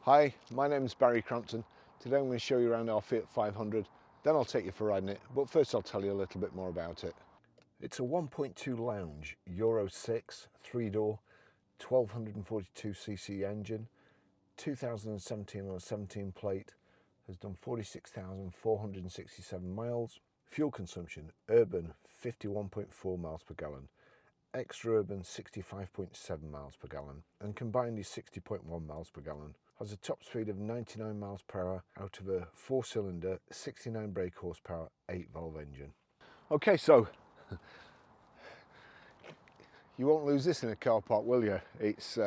Hi, my name is Barry Crampton. Today I'm going to show you around our Fiat 500, then I'll take you for riding it, but first I'll tell you a little bit more about it. It's a 1.2 Lounge, Euro 6, 3-door, 1242cc engine, 2017 on a 17 plate, has done 46,467 miles. Fuel consumption, urban 51.4 miles per gallon, extra urban 65.7 miles per gallon, and combined is 60.1 miles per gallon. Has a top speed of 99 miles per hour out of a 4-cylinder, 69 brake horsepower, 8-valve engine. Okay, so you won't lose this in a car park, will you? It's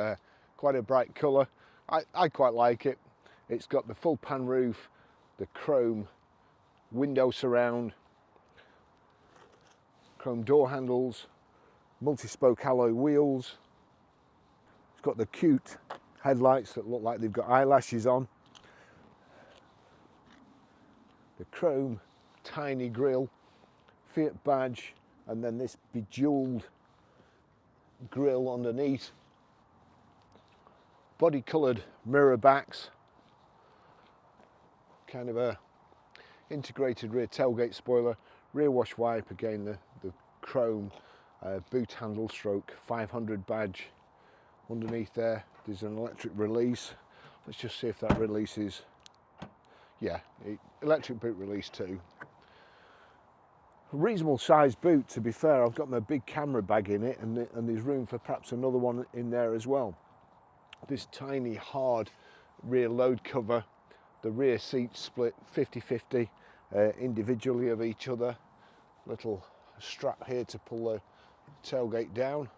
quite a bright colour. I quite like it. It's got the full pan roof, the chrome window surround, chrome door handles, multi-spoke alloy wheels. It's got the cute headlights that look like they've got eyelashes on, the chrome tiny grille, Fiat badge, and then this bejewelled grille underneath, body coloured mirror backs, kind of a integrated rear tailgate spoiler, rear wash wipe, again the chrome boot handle stroke 500 badge underneath there. There's an electric release. Let's just see if that releases. Yeah, electric boot release too. A reasonable sized boot, to be fair. I've got my big camera bag in it, and there's room for perhaps another one in there as well. This tiny hard rear load cover, the rear seats split 50-50 individually of each other. Little strap here to pull the tailgate down.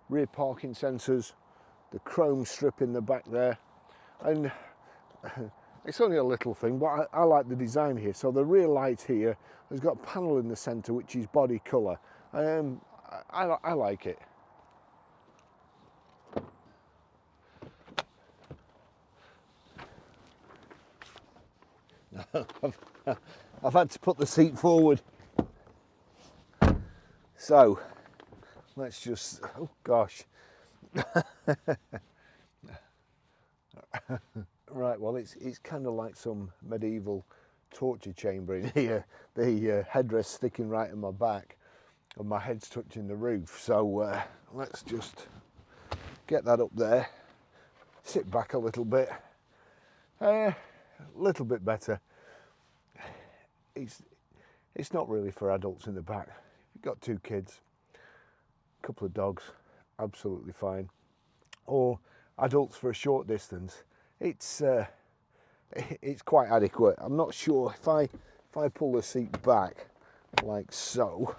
Rear parking sensors, the chrome strip in the back there, and it's only a little thing, but I like the design here. So the rear light here has got a panel in the centre which is body colour. I like it. I've had to put the seat forward. So let's just, oh gosh. Right, well it's kind of like some medieval torture chamber in here. The headrest sticking right in my back and my head's touching the roof. So let's just get that up there, sit back a little bit, better. It's not really for adults in the back. If you've got 2 kids, a couple of dogs, absolutely fine. Or adults for a short distance, it's quite adequate. I'm not sure if I pull the seat back like so,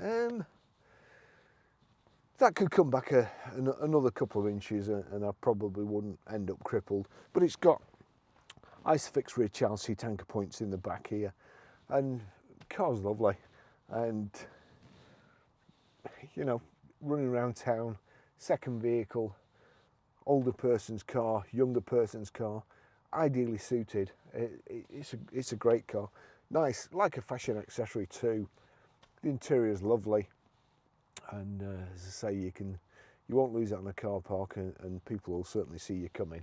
that could come back another couple of inches, and I probably wouldn't end up crippled. But it's got Isofix rear child seat anchor points in the back here, and the car's lovely. And you know, running around town, second vehicle, older person's car, younger person's car, ideally suited. It's a great car. Nice, like a fashion accessory too. The interior is lovely, and as I say, you won't lose that in a car park, and people will certainly see you coming.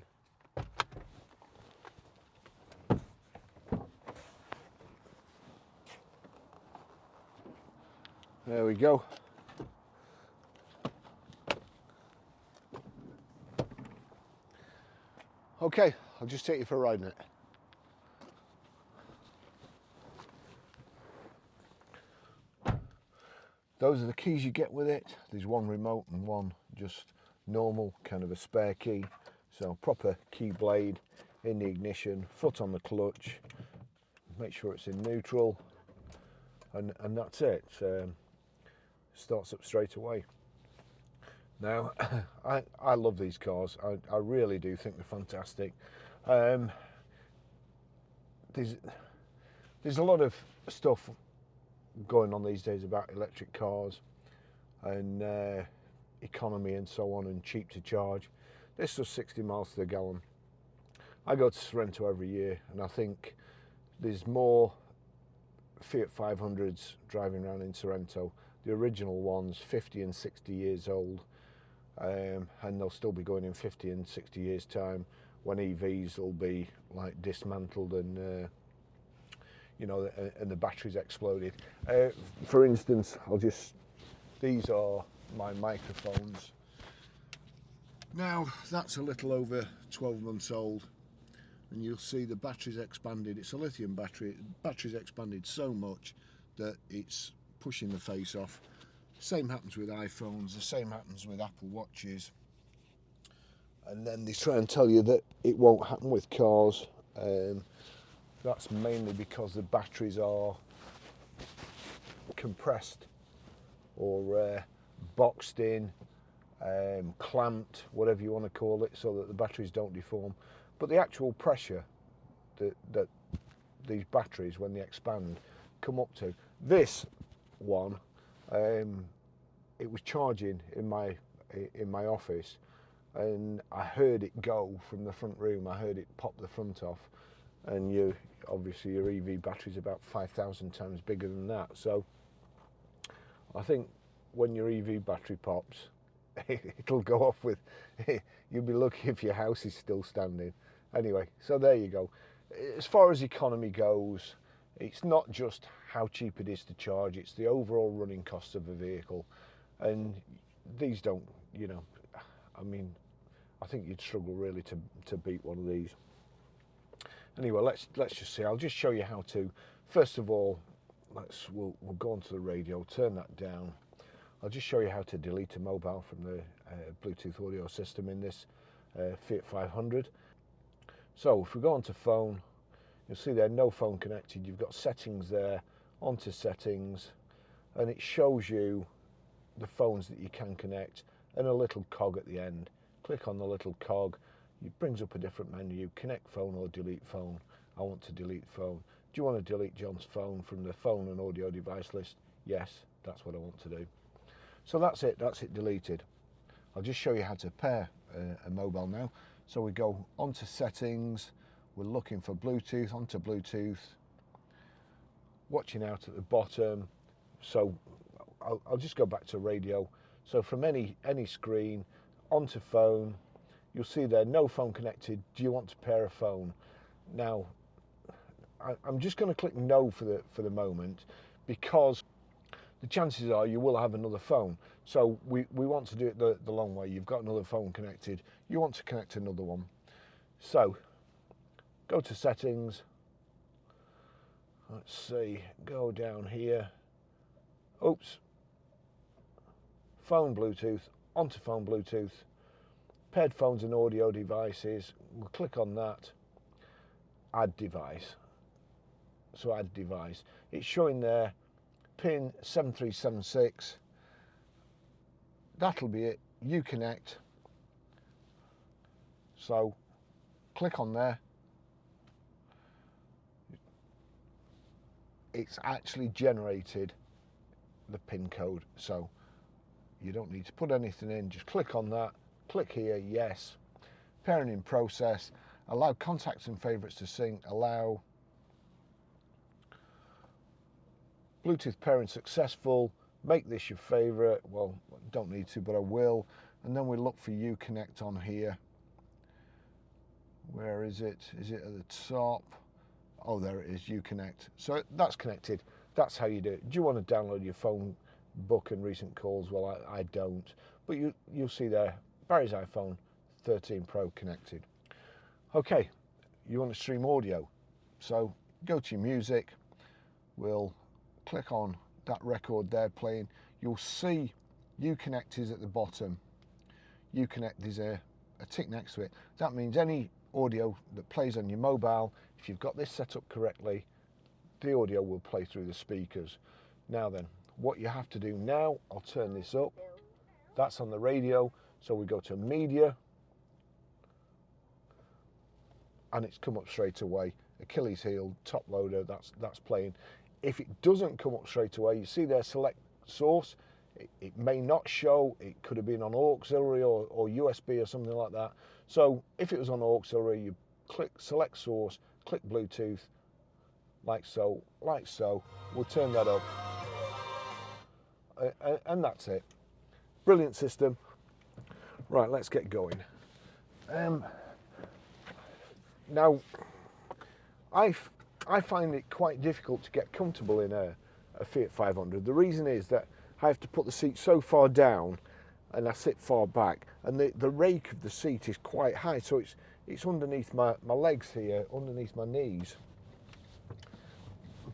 There we go. Okay, I'll just take you for a ride in it. Those are the keys you get with it. There's one remote and one just normal, kind of a spare key. So proper key blade in the ignition, foot on the clutch, make sure it's in neutral, and that's it. Starts up straight away. Now, I love these cars. I really do think they're fantastic. There's a lot of stuff going on these days about electric cars and economy and so on, and cheap to charge. This does 60 miles to the gallon. I go to Sorrento every year, and I think there's more Fiat 500s driving around in Sorrento, the original ones, 50 and 60 years old, and they'll still be going in 50 and 60 years time, when EVs will be like dismantled and you know, and the batteries exploded. For instance, these are my microphones. Now that's a little over 12 months old, and you'll see the battery's expanded. It's a lithium battery. Battery's expanded so much that it's pushing the face off. Same happens with iPhones, the same happens with Apple Watches. And then they try and tell you that it won't happen with cars. That's mainly because the batteries are compressed or boxed in, clamped, whatever you want to call it, so that the batteries don't deform. But the actual pressure that these batteries, when they expand, come up to. This one, it was charging in my office, and I heard it go from the front room. I heard it pop the front off, and obviously your EV battery is about 5,000 times bigger than that. So I think when your EV battery pops, it'll go off with, you'll be lucky if your house is still standing. Anyway, so there you go. As far as economy goes, it's not just how cheap it is to charge, it's the overall running cost of a vehicle. And these don't, you know, I mean, I think you'd struggle really to beat one of these. Anyway, let's just see. I'll just show you how to. First of all, we'll go onto the radio, turn that down. I'll just show you how to delete a mobile from the Bluetooth audio system in this Fiat 500. So if we go onto phone, you'll see there no phone connected. You've got settings there, onto settings, and it shows you the phones that you can connect and a little cog at the end. Click on the little cog, it brings up a different menu, connect phone or delete phone. I want to delete phone. Do you want to delete John's phone from the phone and audio device list? Yes, that's what I want to do. So that's it deleted. I'll just show you how to pair a mobile now. So we go onto settings, we're looking for Bluetooth, onto Bluetooth, watching out at the bottom. So I'll just go back to radio. So from any screen, onto phone, you'll see there no phone connected. Do you want to pair a phone? Now I'm just going to click no for the moment, because the chances are you will have another phone. So we want to do it the long way. You've got another phone connected, you want to connect another one. So go to settings, let's see, go down here, oops, phone Bluetooth, onto phone Bluetooth, paired phones and audio devices. We'll click on that, add device. So add device, it's showing there pin 7376, that'll be it, Uconnect. So click on there, it's actually generated the pin code, so you don't need to put anything in, just click on that, click here, yes, pairing in process, allow contacts and favorites to sync, allow Bluetooth pairing successful, make this your favorite. Well, don't need to, but I will. And then we look for Uconnect on here. Where is it? Is it at the top? Oh, there it is, Uconnect. So that's connected. That's how you do it. Do you want to download your phone book and recent calls? Well, I don't. But you'll see there, Barry's iPhone 13 Pro connected. Okay, you want to stream audio. So go to your music. We'll click on that record there playing. You'll see Uconnect is at the bottom. Uconnect, there's a tick next to it. That means any audio that plays on your mobile, if you've got this set up correctly, the audio will play through the speakers. Now then, what you have to do now, I'll turn this up. That's on the radio, so we go to media, and it's come up straight away. Achilles heel, top loader, that's playing. If it doesn't come up straight away, you see there select source. It may not show, it could have been on auxiliary or USB or something like that. So if it was on auxiliary, you click select source, click Bluetooth, like so. We'll turn that up. And that's it. Brilliant system. Right, let's get going. Now, I find it quite difficult to get comfortable in a Fiat 500. The reason is that I have to put the seat so far down and I sit far back, and the rake of the seat is quite high, so it's underneath my legs here, underneath my knees.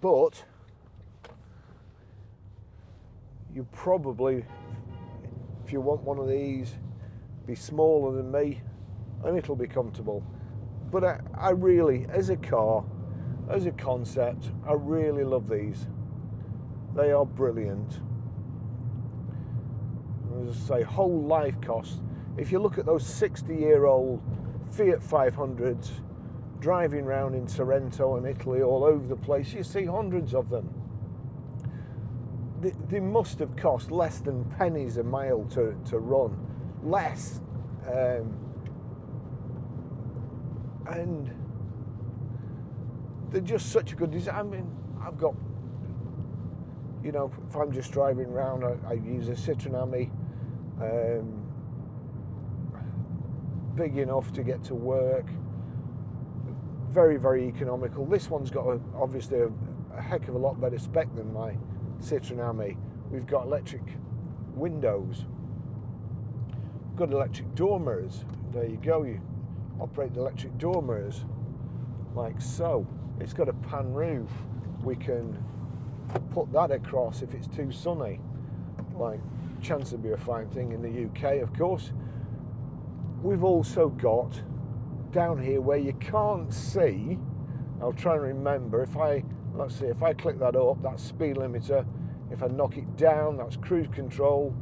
But you probably, if you want one of these, be smaller than me and it'll be comfortable. But I really, as a car, as a concept, I really love these. They are brilliant. As I say, whole life cost. If you look at those 60-year-old Fiat 500s driving around in Sorrento and Italy all over the place, you see hundreds of them. They must have cost less than pennies a mile to run. Less. And they're just such a good design. I mean, I've got, you know, if I'm just driving around, I use a Citroen Ami, big enough to get to work, very, very economical. This one's got obviously a heck of a lot better spec than my Citroen Ami. We've got electric windows, got electric door mirrors. There you go, you operate the electric door mirrors like so. It's got a pan roof. We can put that across if it's too sunny, like chance would be a fine thing in the UK, of course. We've also got down here where you can't see, I'll try and remember, let's see, if I click that up, that's speed limiter. If I knock it down, that's cruise control.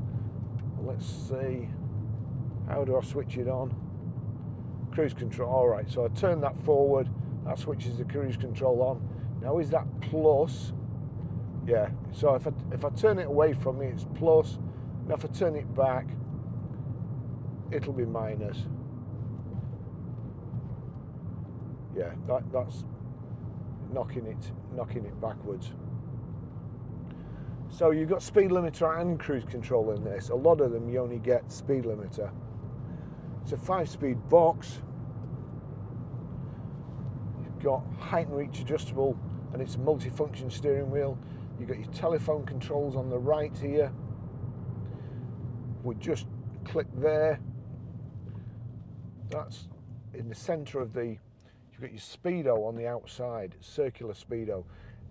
Let's see, how do I switch it on? Cruise control, all right, so I turn that forward, that switches the cruise control on. Now is that plus? Yeah, so if I turn it away from me, it's plus. Now if I turn it back, it'll be minus. Yeah, that's knocking it backwards. So you've got speed limiter and cruise control in this. A lot of them you only get speed limiter. It's a 5-speed box. You've got height and reach adjustable, and it's a multi-function steering wheel. You've got your telephone controls on the right here. We just click there. That's in the centre of the, you've got your speedo on the outside, circular speedo.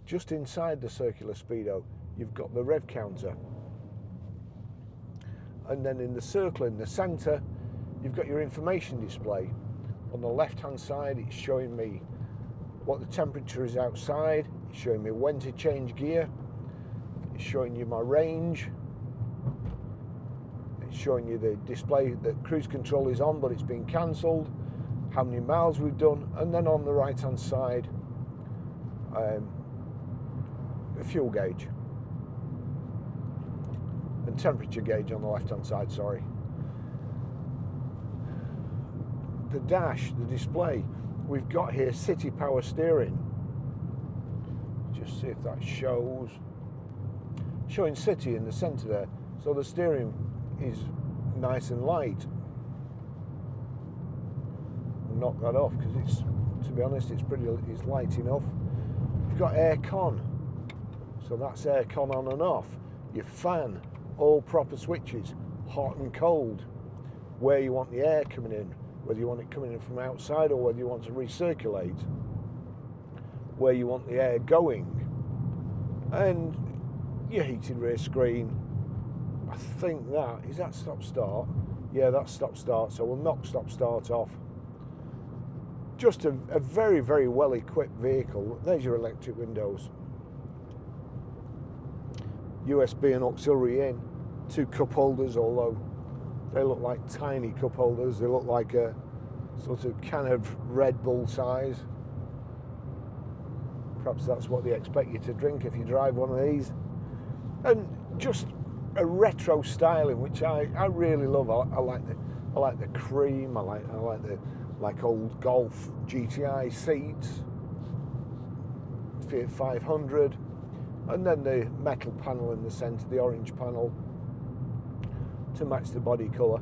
Just inside the circular speedo, you've got the rev counter. And then in the circle in the centre, you've got your information display. On the left-hand side, it's showing me what the temperature is outside. It's showing me when to change gear. It's showing you my range. It's showing you the display that cruise control is on, but it's been cancelled. How many miles we've done. And then on the right-hand side, a fuel gauge. And temperature gauge on the left-hand side, sorry. The dash, the display, we've got here city power steering. Just see if that shows. Showing city in the centre there, so the steering is nice and light. Knock that off because it's, to be honest, it's light enough. You've got air con, so that's air con on and off. Your fan, all proper switches, hot and cold, where you want the air coming in, whether you want it coming in from outside or whether you want to recirculate, where you want the air going, and your heated rear screen. I think is that stop start? Yeah, that's stop start, so we'll knock stop start off. Just a very, very well equipped vehicle. There's your electric windows. USB and auxiliary in, 2 cup holders, although they look like tiny cup holders. They look like a sort of can of Red Bull size. Perhaps that's what they expect you to drink if you drive one of these. And just a retro styling, which I really love. I like the cream. I like the old Golf GTI seats. Fiat 500, and then the metal panel in the centre, the orange panel, to match the body colour.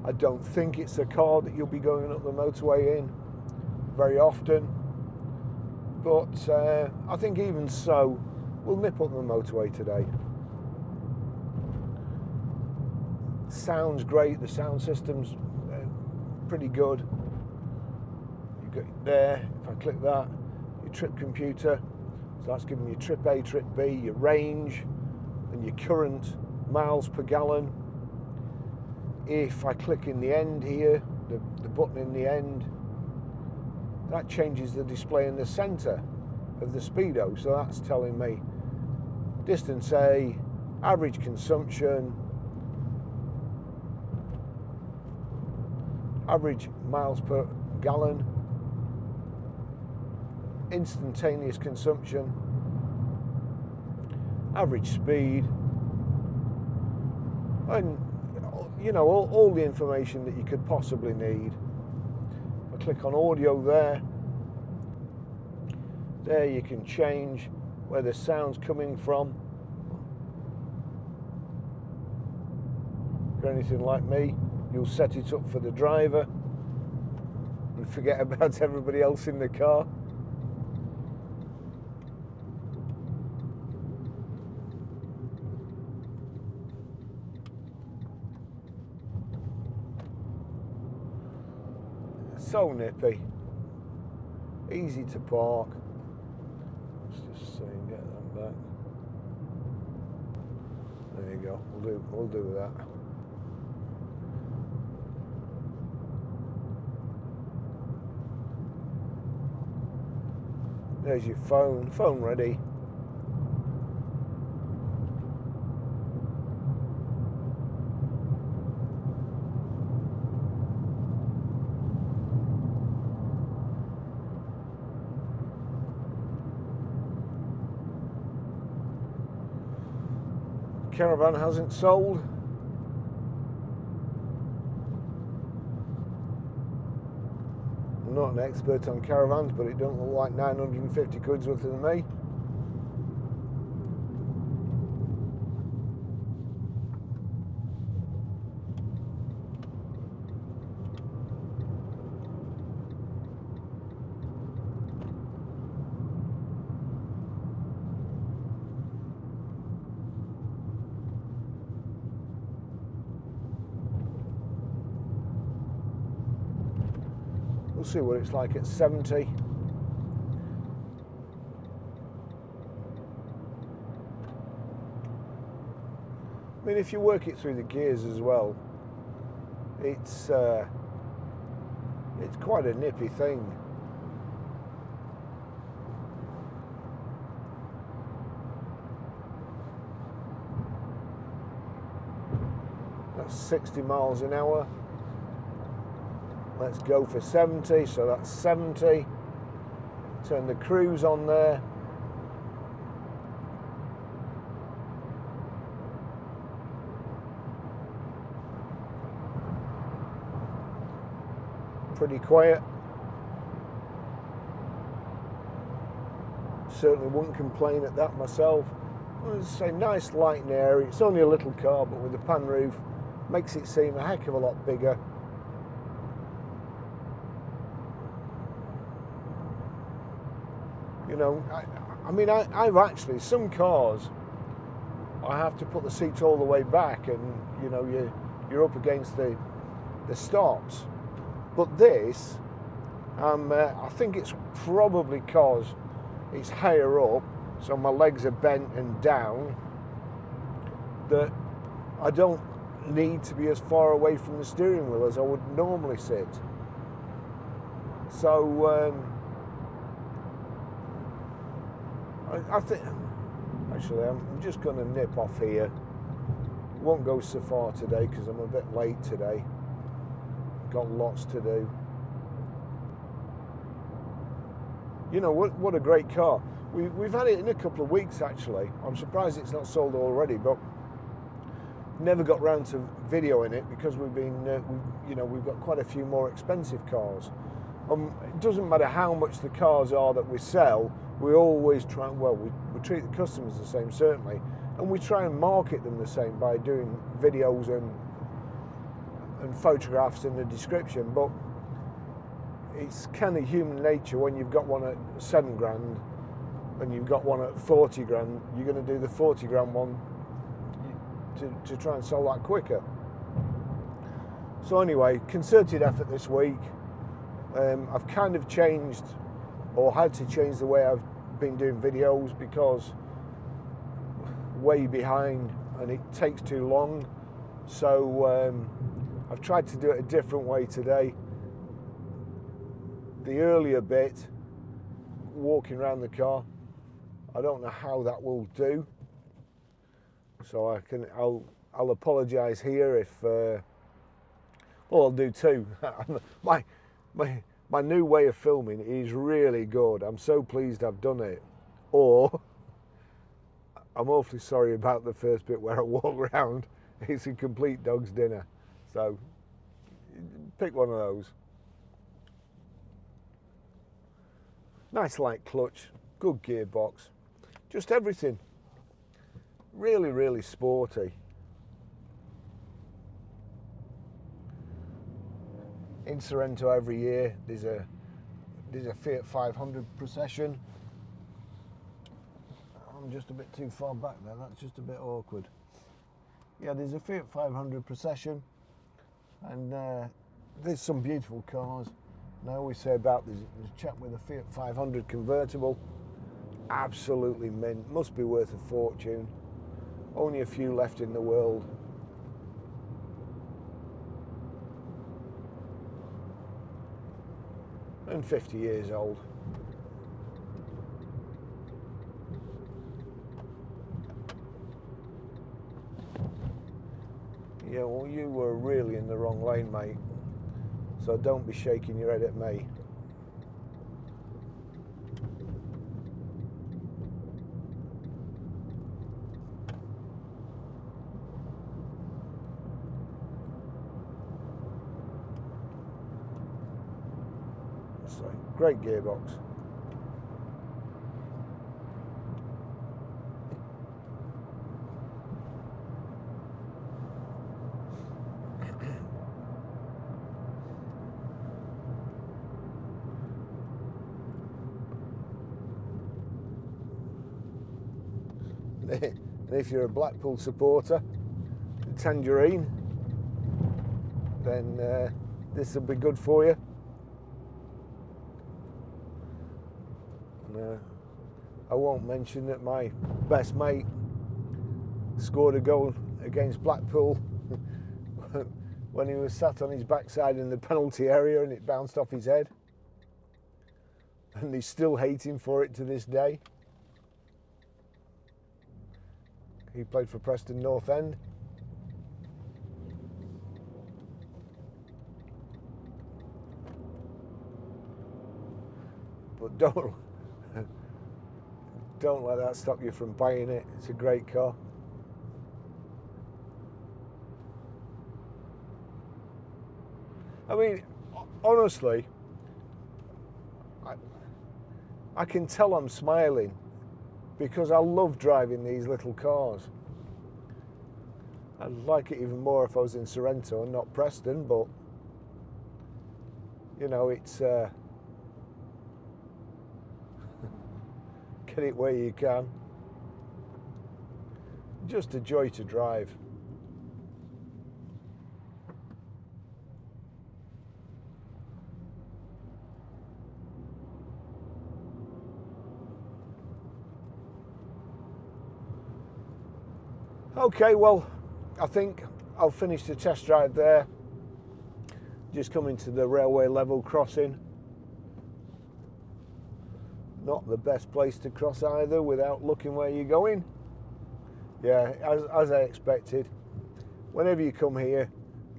I don't think it's a car that you'll be going up the motorway in very often, but I think even so, we'll nip up the motorway today. Sounds great, the sound system's pretty good. You've got it there, if I click that, your trip computer, so that's giving you trip A, trip B, your range, and your current miles per gallon. If I click in the end here, the button in the end, that changes the display in the centre of the speedo, so that's telling me distance A, average consumption, average miles per gallon, instantaneous consumption, average speed, and you know, all the information that you could possibly need. I click on audio there. There you can change where the sound's coming from. If you're anything like me, you'll set it up for the driver and forget about everybody else in the car. So nippy, easy to park. Let's just see and get them back. There you go. We'll do that. There's your phone ready. Caravan hasn't sold. I'm not an expert on caravans, but it don't look like 950 quid's worth to me. We'll see what it's like at 70. I mean, if you work it through the gears as well, it's quite a nippy thing. That's 60 miles an hour. Let's go for 70, so that's 70. Turn the cruise on there. Pretty quiet. Certainly wouldn't complain at that myself. It's a nice light and airy. It's only a little car, but with the pan roof, makes it seem a heck of a lot bigger. You know, I mean, I've actually, some cars, I have to put the seat all the way back and, you know, you're up against the stops. But this, I think it's probably because it's higher up, so my legs are bent and down, that I don't need to be as far away from the steering wheel as I would normally sit. So, I think, actually, I'm just going to nip off here. Won't go so far today because I'm a bit late today. Got lots to do. You know, what a great car. We've had it in a couple of weeks, actually. I'm surprised it's not sold already, but never got round to videoing it because we've got quite a few more expensive cars. It doesn't matter how much the cars are that we sell, we always try, well, we treat the customers the same, certainly, and we try and market them the same by doing videos and photographs in the description, but it's kind of human nature. When you've got one at 7 grand and you've got one at 40 grand, you're going to do the 40 grand one to try and sell that quicker. So anyway, concerted effort this week. I've kind of changed, or had to change, the way I've been doing videos, because way behind and it takes too long. So I've tried to do it a different way today. The earlier bit, walking around the car, I don't know how that will do, so I'll apologise here if well, I'll do two. my new way of filming is really good. I'm so pleased I've done it. Or I'm awfully sorry about the first bit where I walk around. It's a complete dog's dinner. So pick one of those. Nice light clutch, good gearbox, just everything. Really, really sporty. In Sorrento every year there's a Fiat 500 procession. I'm just a bit too far back there, that's just a bit awkward. Yeah, there's a Fiat 500 procession, and there's some beautiful cars. And I always say about there's a chap with a Fiat 500 convertible, absolutely mint, must be worth a fortune. Only a few left in the world. And 50 years old. Yeah, well, you were really in the wrong lane, mate. So don't be shaking your head at me. So, great gearbox. And if you're a Blackpool supporter, Tangerine, then this will be good for you. And, I won't mention that my best mate scored a goal against Blackpool when he was sat on his backside in the penalty area and it bounced off his head. And they still hate him for it to this day. He played for Preston North End. But don't let that stop you from buying it. It's a great car. I mean, honestly, I can tell I'm smiling because I love driving these little cars. I'd like it even more if I was in Sorrento and not Preston, but you know, it's get it where you can. Just a joy to drive. Okay, well, I think I'll finish the test drive there. Just coming to the railway level crossing. Not the best place to cross either without looking where you're going. Yeah, as I expected. Whenever you come here,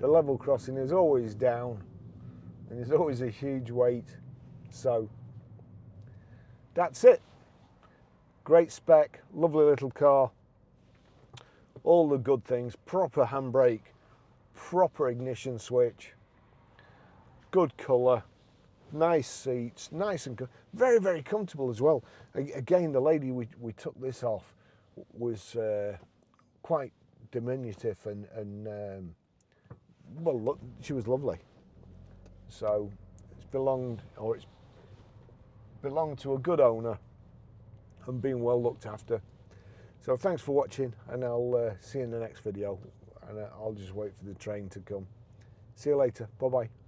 the level crossing is always down and there's always a huge wait. So that's it. Great spec, lovely little car. All the good things, proper handbrake, proper ignition switch, good colour, nice seats, nice and very, very comfortable as well. Again, the lady we took this off was quite diminutive and well, look, she was lovely. So it's belonged to a good owner and being well looked after. So thanks for watching, and I'll see you in the next video, and I'll just wait for the train to come. See you later. Bye bye.